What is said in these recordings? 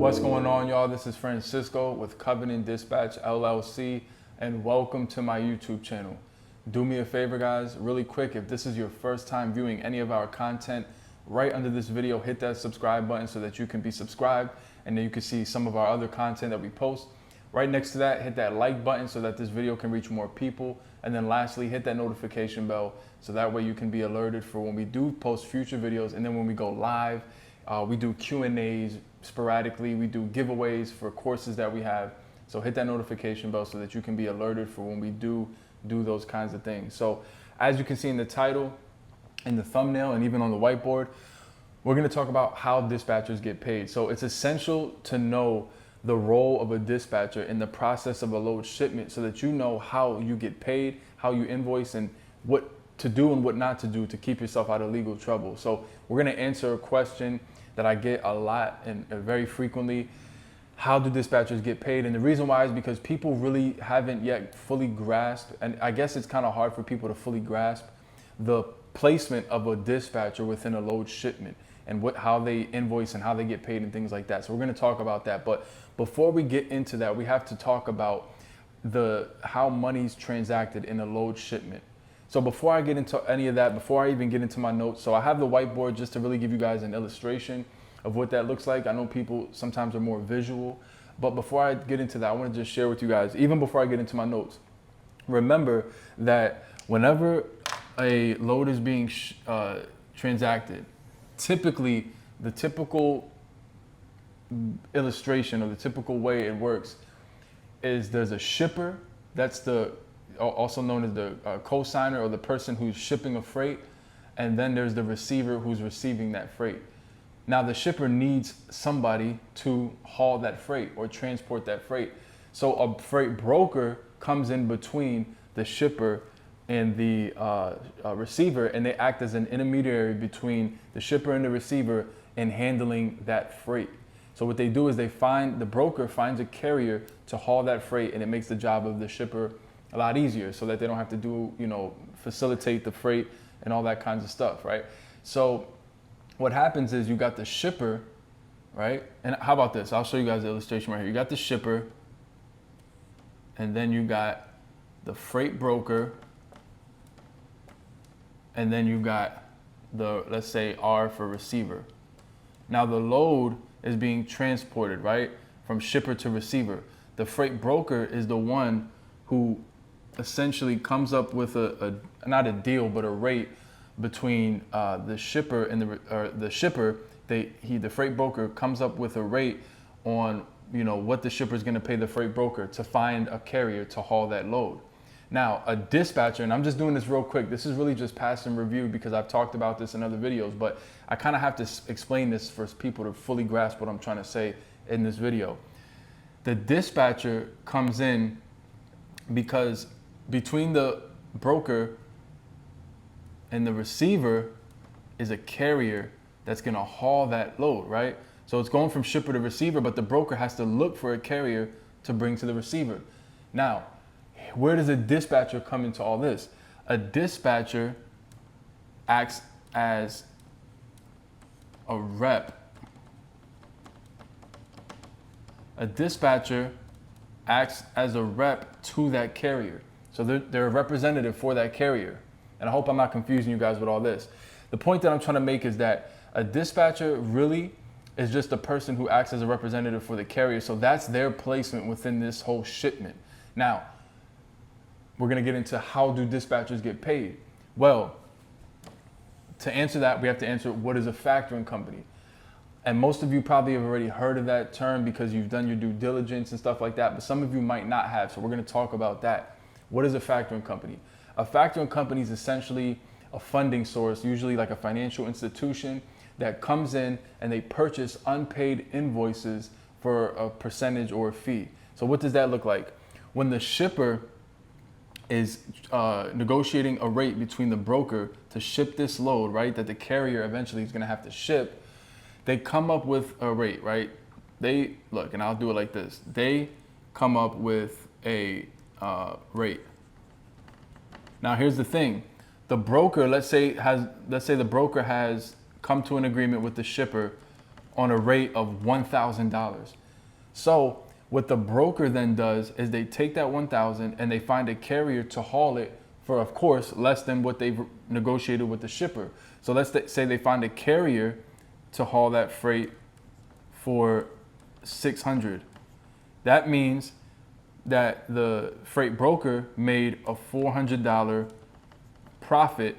What's going on, y'all? This is Francisco with Covenant Dispatch LLC, and welcome to my YouTube channel. Do me a favor, guys, really quick. If this is your first time viewing any of our content, right under this video, hit that subscribe button so that you can be subscribed, and then you can see some of our other content that we post. Right next to that, hit that like button so that this video can reach more people. And then lastly, hit that notification bell so that way you can be alerted for when we do post future videos. And then when we go live, we do Q&As sporadically. We do giveaways for courses that we have. So hit that notification bell so that you can be alerted for when we do those kinds of things. So as you can see in the title, in the thumbnail, and even on the whiteboard, we're going to talk about how dispatchers get paid. So it's essential to know the role of a dispatcher in the process of a load shipment so that you know how you get paid, how you invoice, and what to do and what not to do to keep yourself out of legal trouble. So we're going to answer a question that I get a lot and very frequently. How do dispatchers get paid? And the reason why is because people really haven't yet fully grasped, and I guess it's kind of hard for people to fully grasp the placement of a dispatcher within a load shipment and how they invoice and how they get paid and things like that. So we're going to talk about that. But before we get into that, we have to talk about how money's transacted in a load shipment. So before I get into any of that, before I even get into my notes, so I have the whiteboard just to really give you guys an illustration of what that looks like. I know people sometimes are more visual, but before I get into that, I want to just share with you guys, even before I get into my notes, remember that whenever a load is being transacted, typically the typical illustration or the typical way it works is there's a shipper, that's also known as the co-signer or the person who's shipping a freight, and then there's the receiver who's receiving that freight. Now the shipper needs somebody to haul that freight or transport that freight. So a freight broker comes in between the shipper and the receiver, and they act as an intermediary between the shipper and the receiver in handling that freight. So what they do is the broker finds a carrier to haul that freight, and it makes the job of the shipper a lot easier so that they don't have to facilitate the freight and all that kinds of stuff, right? So what happens is you got the shipper, right? And how about this? I'll show you guys the illustration right here. You got the shipper, and then you got the freight broker, and then you got let's say R for receiver. Now the load is being transported, right? From shipper to receiver. The freight broker is the one who essentially comes up with not a deal, but a rate between the shipper and the shipper. The freight broker comes up with a rate on what the shipper is going to pay the freight broker to find a carrier to haul that load. Now a dispatcher, and I'm just doing this real quick, this is really just pass and review because I've talked about this in other videos, but I kind of have to explain this for people to fully grasp what I'm trying to say in this video. The dispatcher comes in because between the broker and the receiver is a carrier that's going to haul that load, right? So it's going from shipper to receiver, but the broker has to look for a carrier to bring to the receiver. Now, where does a dispatcher come into all this? A dispatcher acts as a rep. A dispatcher acts as a rep to that carrier. So they're a representative for that carrier. And I hope I'm not confusing you guys with all this. The point that I'm trying to make is that a dispatcher really is just a person who acts as a representative for the carrier. So that's their placement within this whole shipment. Now, we're going to get into how do dispatchers get paid. Well, to answer that, we have to answer what is a factoring company. And most of you probably have already heard of that term because you've done your due diligence and stuff like that, but some of you might not have. So we're going to talk about that. What is a factoring company? A factoring company is essentially a funding source, usually like a financial institution that comes in and they purchase unpaid invoices for a percentage or a fee. So what does that look like? When the shipper is negotiating a rate between the broker to ship this load, right, that the carrier eventually is going to have to ship, they come up with a rate, right? They look, and I'll do it like this. They come up with a rate. Now here's the thing. The broker, let's say the broker has come to an agreement with the shipper on a rate of $1,000. So what the broker then does is they take that 1,000 and they find a carrier to haul it for, of course, less than what they've negotiated with the shipper. So let's say they find a carrier to haul that freight for $600. That means that the freight broker made a $400 profit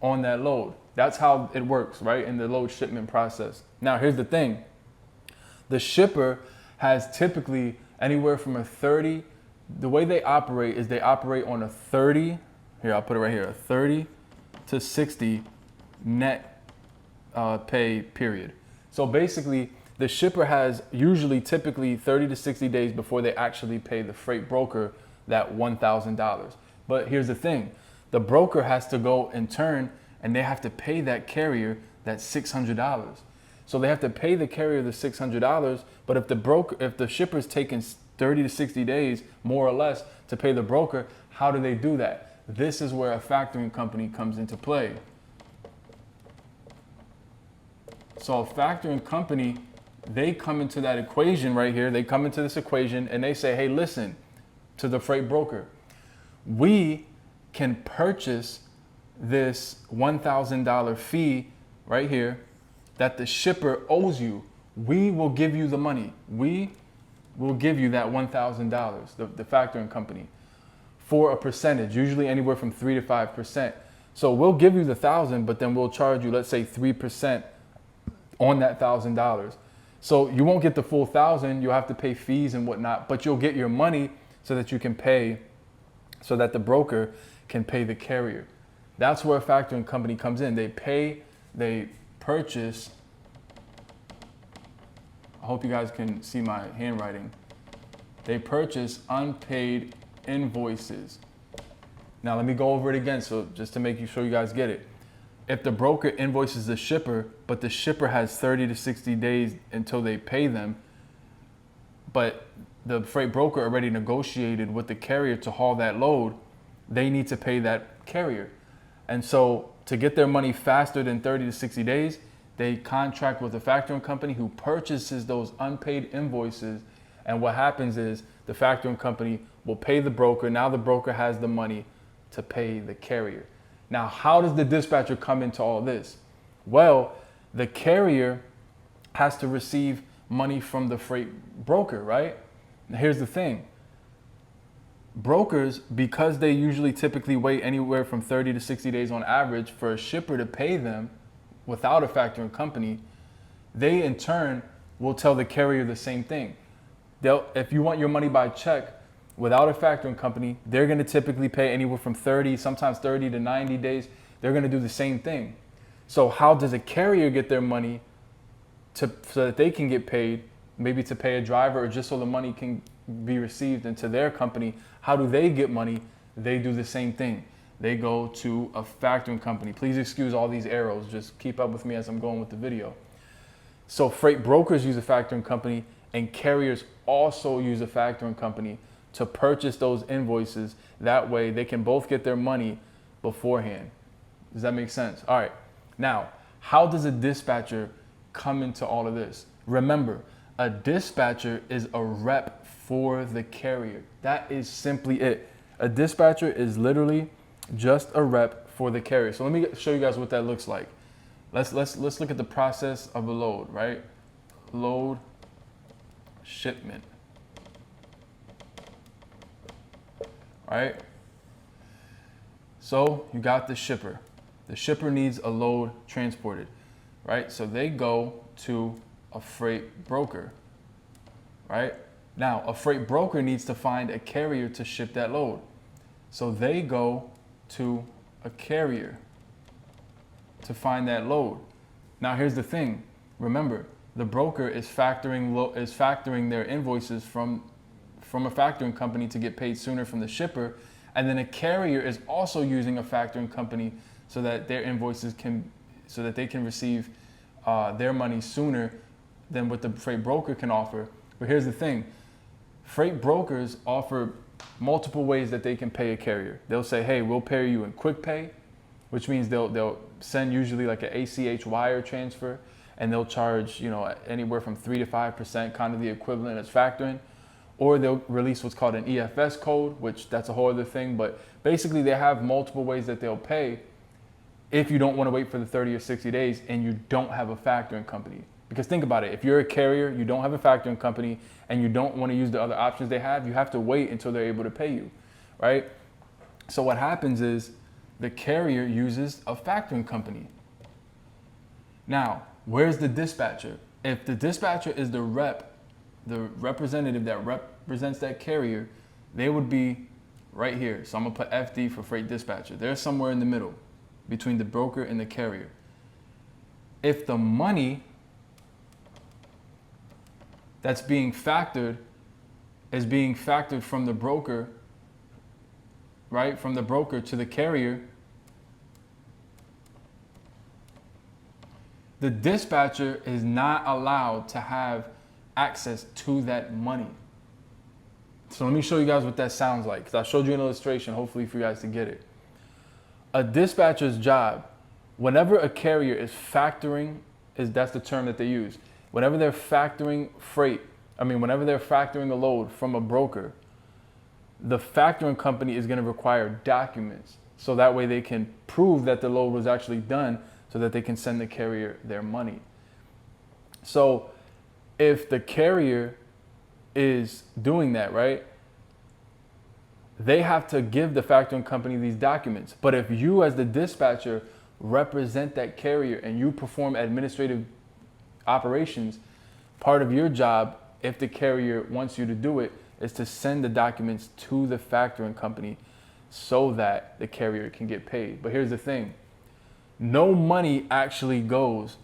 on that load. That's how it works, right? In the load shipment process. Now, here's the thing. The shipper has typically anywhere from a 30, the way they operate is they operate on a 30, here, I'll put it right here, a 30 to 60 net pay period. So basically, the shipper has usually typically 30 to 60 days before they actually pay the freight broker that $1,000. But here's the thing. The broker has to go in turn and they have to pay that carrier that $600. So they have to pay the carrier the $600, but if the shipper's taking 30 to 60 days, more or less, to pay the broker, how do they do that? This is where a factoring company comes into play. So a factoring company, they come into that equation right here. They come into this equation and they say, hey, listen, to the freight broker, we can purchase this $1,000 fee right here that the shipper owes you. We will give you the money. We will give you that $1,000, the factoring company, for a percentage, usually anywhere from 3 to 5%. So we'll give you the 1,000, but then we'll charge you, let's say 3% on that $1,000. So you won't get the full 1,000. You'll have to pay fees and whatnot, but you'll get your money so that you can pay, so that the broker can pay the carrier. That's where a factoring company comes in. They purchase, I hope you guys can see my handwriting. They purchase unpaid invoices. Now let me go over it again, so just to make sure you guys get it. If the broker invoices the shipper, but the shipper has 30 to 60 days until they pay them, but the freight broker already negotiated with the carrier to haul that load, they need to pay that carrier. And so to get their money faster than 30 to 60 days, they contract with a factoring company who purchases those unpaid invoices. And what happens is the factoring company will pay the broker. Now the broker has the money to pay the carrier. Now, how does the dispatcher come into all this? Well, the carrier has to receive money from the freight broker, right? Now, here's the thing. Brokers, because they usually typically wait anywhere from 30 to 60 days on average for a shipper to pay them without a factoring company, they in turn will tell the carrier the same thing. If you want your money by check without a factoring company, they're going to typically pay anywhere from 30, sometimes 30 to 90 days. They're going to do the same thing. So how does a carrier get their money so that they can get paid, maybe to pay a driver or just so the money can be received into their company? How do they get money? They do the same thing. They go to a factoring company. Please excuse all these arrows. Just keep up with me as I'm going with the video. So freight brokers use a factoring company and carriers also use a factoring company to purchase those invoices. That way they can both get their money beforehand. Does that make sense? All right. Now, how does a dispatcher come into all of this? Remember, a dispatcher is a rep for the carrier. That is simply it. A dispatcher is literally just a rep for the carrier. So let me show you guys what that looks like. Let's look at the process of a load, right? Load shipment. Right? So you got the shipper. The shipper needs a load transported, right? So they go to a freight broker, right? Now, a freight broker needs to find a carrier to ship that load. So they go to a carrier to find that load. Now, here's the thing. Remember, the broker is factoring their invoices from a factoring company to get paid sooner from the shipper. And then a carrier is also using a factoring company so that their invoices so that they can receive their money sooner than what the freight broker can offer. But here's the thing. Freight brokers offer multiple ways that they can pay a carrier. They'll say, hey, we'll pay you in quick pay, which means they'll send usually like an ACH wire transfer. and they'll charge, you know, anywhere from 3 to 5%, kind of the equivalent as factoring. Or they'll release what's called an EFS code, which that's a whole other thing. But basically they have multiple ways that they'll pay if you don't want to wait for the 30 or 60 days and you don't have a factoring company. Because think about it, if you're a carrier, you don't have a factoring company, and you don't want to use the other options they have, you have to wait until they're able to pay you, right? So what happens is the carrier uses a factoring company. Now, where's the dispatcher? If the dispatcher is the representative that represents that carrier, they would be right here. So I'm gonna put FD for freight dispatcher. They're somewhere in the middle between the broker and the carrier. If the money that's being factored is being factored from the broker, right? From the broker to the carrier, the dispatcher is not allowed to have access to that money. So let me show you guys what that sounds like, because I showed you an illustration, hopefully for you guys to get it. A dispatcher's job, whenever a carrier is factoring, that's the term that they use. Whenever they're factoring whenever they're factoring a load from a broker, the factoring company is going to require documents, so that way they can prove that the load was actually done, so that they can send the carrier their money. So if the carrier is doing that, right, they have to give the factoring company these documents. But if you as the dispatcher represent that carrier and you perform administrative operations, part of your job, if the carrier wants you to do it, is to send the documents to the factoring company so that the carrier can get paid. But here's the thing. No money actually goes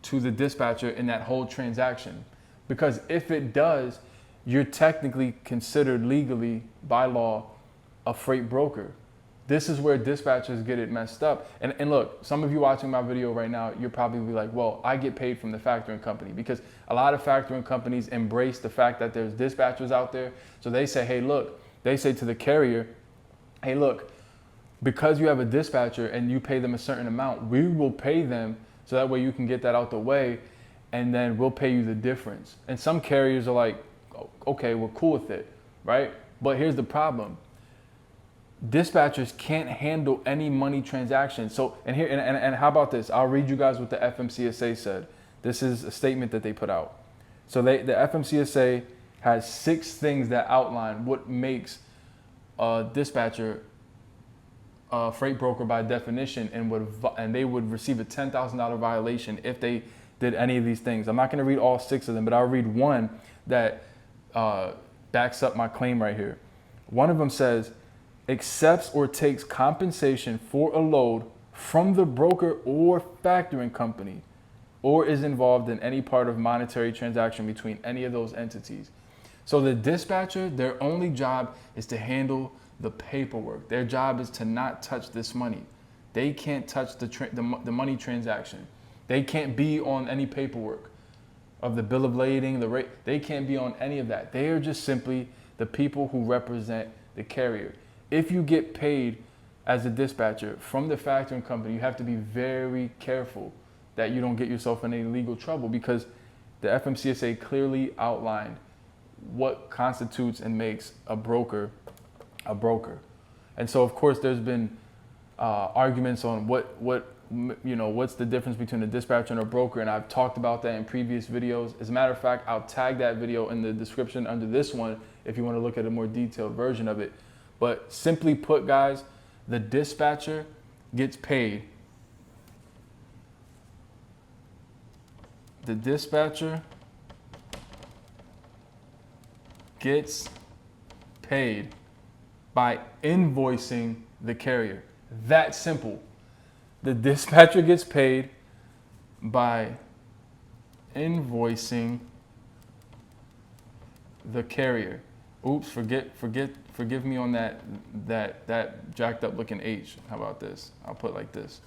to the dispatcher in that whole transaction, because if it does, you're technically considered legally by law a freight broker. This is where dispatchers get it messed up. And look, some of you watching my video right now, you're probably like, well, I get paid from the factoring company, because a lot of factoring companies embrace the fact that there's dispatchers out there. So they say, hey, look, they say to the carrier, hey, look, because you have a dispatcher and you pay them a certain amount, we will pay them so that way you can get that out the way, and then we'll pay you the difference. And some carriers are like, okay, we're cool with it, right? But here's the problem. Dispatchers can't handle any money transactions. So, and how about this? I'll read you guys what the FMCSA said. This is a statement that they put out. So the FMCSA has 6 things that outline what makes a dispatcher a freight broker by definition, and they would receive a $10,000 violation if they did any of these things. I'm not going to read all 6 of them, but I'll read one that backs up my claim right here. One of them says, accepts or takes compensation for a load from the broker or factoring company, or is involved in any part of monetary transaction between any of those entities. So the dispatcher, their only job is to handle the paperwork. Their job is to not touch this money. They can't touch the money transaction. They can't be on any paperwork of the bill of lading, the rate. They can't be on any of that. They are just simply the people who represent the carrier. If you get paid as a dispatcher from the factoring company, you have to be very careful that you don't get yourself in any legal trouble, because the FMCSA clearly outlined what constitutes and makes a broker a broker. And so, of course, there's been arguments on what's the difference between a dispatcher and a broker, and I've talked about that in previous videos. As a matter of fact, I'll tag that video in the description under this one if you want to look at a more detailed version of it. But simply put, guys, the dispatcher gets paid. The dispatcher gets paid by invoicing the carrier. That simple. The dispatcher gets paid by invoicing the carrier. Oops, forgive me on that jacked up looking H. How about this? I'll put it like this.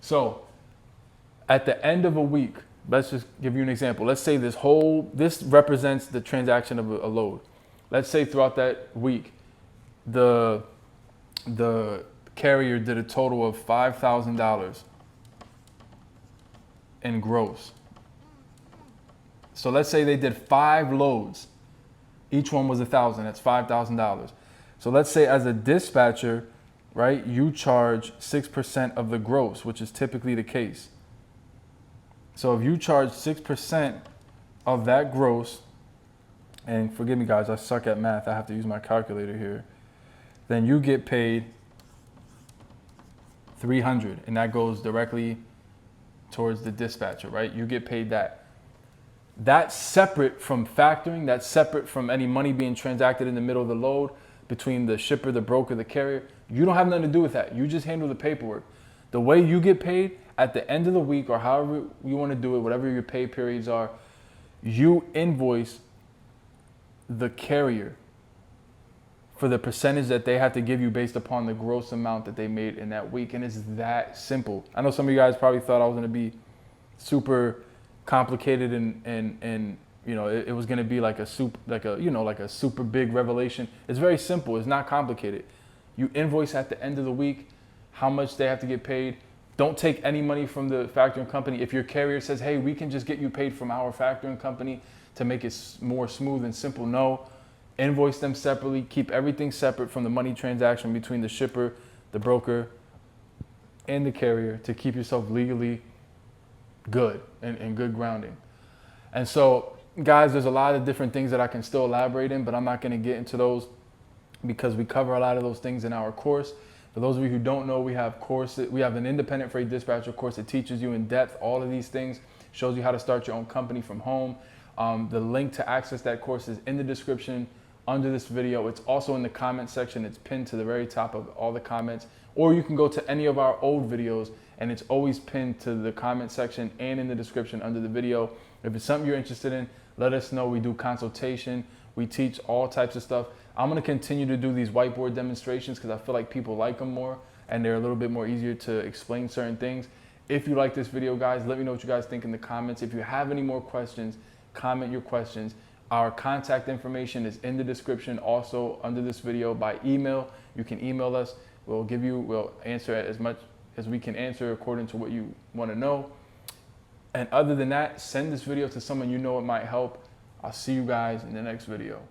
So at the end of a week, let's just give you an example. Let's say this represents the transaction of a load. Let's say throughout that week, the carrier did a total of $5,000. in gross. So let's say they did 5 loads. Each one was $1,000. That's $5,000. So let's say as a dispatcher, right, you charge 6% of the gross, which is typically the case. So if you charge 6% of that gross, and forgive me guys, I suck at math, I have to use my calculator here, then you get paid $300, and that goes directly towards the dispatcher, right? You get paid that. That's separate from factoring, that's separate from any money being transacted in the middle of the load between the shipper, the broker, the carrier. You don't have nothing to do with that. You just handle the paperwork. The way you get paid at the end of the week, or however you want to do it, whatever your pay periods are, you invoice the carrier for the percentage that they have to give you based upon the gross amount that they made in that week. And it's that simple. I know some of you guys probably thought I was going to be super complicated and you know, it was going to be like a super big revelation. It's very simple. It's not complicated. You invoice at the end of the week how much they have to get paid. Don't take any money from the factoring company. If your carrier says, hey, we can just get you paid from our factoring company to make it more smooth and simple, no. Invoice them separately. Keep everything separate from the money transaction between the shipper, the broker, and the carrier to keep yourself legally good and good grounding. And so, guys, there's a lot of different things that I can still elaborate in, but I'm not going to get into those because we cover a lot of those things in our course. For those of you who don't know, we have an independent freight dispatcher course that teaches you in depth all of these things, shows you how to start your own company from home. The link to access that course is in the description under this video. It's also in the comment section. It's pinned to the very top of all the comments, or you can go to any of our old videos and it's always pinned to the comment section and in the description under the video. If it's something you're interested in, let us know. We do consultation. We teach all types of stuff. I'm going to continue to do these whiteboard demonstrations because I feel like people like them more and they're a little bit more easier to explain certain things. If you like this video, guys, let me know what you guys think in the comments. If you have any more questions, comment your questions. Our contact information is in the description, also under this video by email. You can email us. We'll answer as much as we can answer according to what you want to know. And other than that, send this video to someone you know it might help. I'll see you guys in the next video.